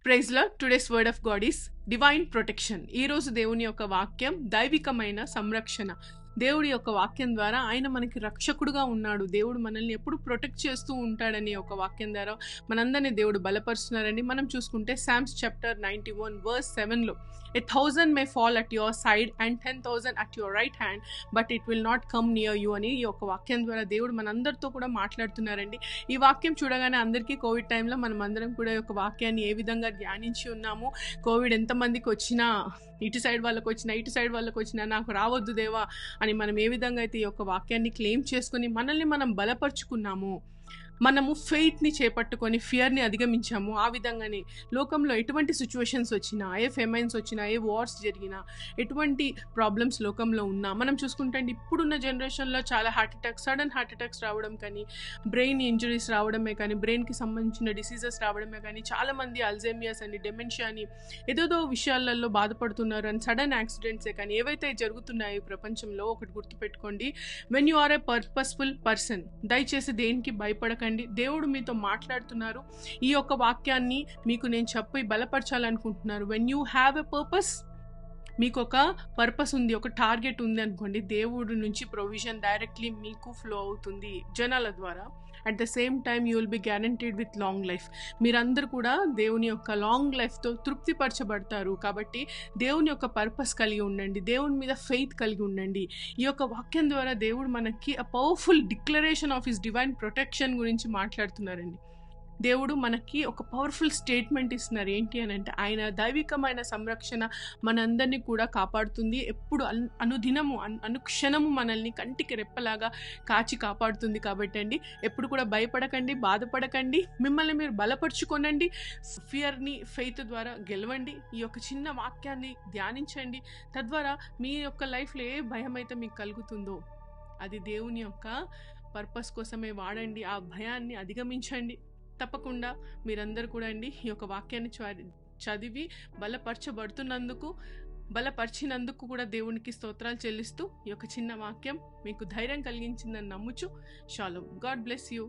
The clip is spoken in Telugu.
Praise lord. Today's word of God is divine protection. ఈ రోజు దేవుని యొక్క వాక్యం దైవికమైన సంరక్షణ. దేవుడి యొక్క వాక్యం ద్వారా ఆయన మనకి రక్షకుడుగా ఉన్నాడు. దేవుడు మనల్ని ఎప్పుడు ప్రొటెక్ట్ చేస్తూ ఉంటాడని ఒక వాక్యం ద్వారా మనందరినీ దేవుడు బలపరుస్తున్నారండి. మనం చూసుకుంటే సామ్స్ చాప్టర్ 91 verse 7లో 1,000 may fall at your side and 10,000 at your right hand but it will not come near you అని ఈ యొక్క వాక్యం ద్వారా దేవుడు మనందరితో కూడా మాట్లాడుతున్నారండి. ఈ వాక్యం చూడగానే అందరికీ కోవిడ్ టైంలో మనం అందరం కూడా ఈ యొక్క వాక్యాన్ని ఏ విధంగా ధ్యానించి ఉన్నాము. కోవిడ్ ఎంతమందికి వచ్చినా, ఇటు సైడ్ వాళ్ళకి వచ్చినా నాకు రావద్దు దేవా అని మనం ఏ విధంగా అయితే ఈ యొక్క వాక్యాన్ని క్లెయిమ్ చేసుకొని మనల్ని మనం బలపరుచుకున్నాము, మనము ఫెయిత్ని చేపట్టుకొని ఫియర్ని అధిగమించాము. ఆ విధంగానే లోకంలో ఎటువంటి సిచ్యువేషన్స్ వచ్చినా, ఏ ఫెమైన్స్ వచ్చినా, ఏ వార్స్ జరిగినా, ఎటువంటి ప్రాబ్లమ్స్ లోకంలో ఉన్నా మనం చూసుకుంటే ఇప్పుడున్న జనరేషన్లో చాలా సడన్ హార్ట్ అటాక్స్ రావడం కానీ, బ్రెయిన్ ఇంజరీస్ రావడమే కానీ, బ్రెయిన్కి సంబంధించిన డిసీజెస్ రావడమే కానీ, చాలామంది అల్జైమర్స్ అని, డెమెన్షియా అని ఏదేదో విషయాలలో బాధపడుతున్నారు అని, సడన్ యాక్సిడెంట్సే కానీ ఏవైతే జరుగుతున్నాయో ప్రపంచంలో ఒకటి గుర్తుపెట్టుకోండి, when you are a purposeful person, దయచేసి దేనికి భయపడకండి. దేవుడు మీతో మాట్లాడుతున్నారు. ఈ యొక్క వాక్యాన్ని మీకు నేను చెప్పి బలపరచాలనుకుంటున్నారు. When you have a purpose, మీకు ఒక పర్పస్ ఉంది, ఒక టార్గెట్ ఉంది అనుకోండి, దేవుడి నుంచి ప్రొవిజన్ డైరెక్ట్లీ మీకు ఫ్లో అవుతుంది జనాల ద్వారా. At the same time you will be guaranteed with long life. మీరందరూ కూడా దేవుని యొక్క లాంగ్ లైఫ్తో తృప్తిపరచబడతారు. కాబట్టి దేవుని యొక్క పర్పస్ కలిగి ఉండండి, దేవుని మీద ఫెయిత్ కలిగి ఉండండి. ఈ యొక్క వాక్యం ద్వారా దేవుడు మనకి a powerful declaration of his divine protection గురించి మాట్లాడుతున్నారండి. దేవుడు మనకి ఒక పవర్ఫుల్ స్టేట్మెంట్ ఇస్తున్నారు. ఏంటి అని అంటే, ఆయన దైవికమైన సంరక్షణ మనందరినీ కూడా కాపాడుతుంది. ఎప్పుడు అనుదినము అనుక్షణము మనల్ని కంటికి రెప్పలాగా కాచి కాపాడుతుంది. కాబట్టి అండి, ఎప్పుడు కూడా భయపడకండి, బాధపడకండి, మిమ్మల్ని మీరు బలపరుచుకోనండి, ఫియర్ని ఫెయిత్ ద్వారా గెలవండి. ఈ యొక్క చిన్న వాక్యాన్ని ధ్యానించండి. తద్వారా మీ యొక్క లైఫ్లో ఏ భయం అయితే మీకు కలుగుతుందో అది దేవుని యొక్క పర్పస్ కోసమే వాడండి. ఆ భయాన్ని అధిగమించండి. తప్పకుండా మీరందరూ కూడా అండి ఈ యొక్క వాక్యాన్ని చదివి బలపరిచినందుకు కూడా దేవునికి స్తోత్రాలు చెల్లిస్తూ ఈ యొక్క చిన్న వాక్యం మీకు ధైర్యం కలిగించిందని నమ్ముచు. షాలోమ్. God bless you.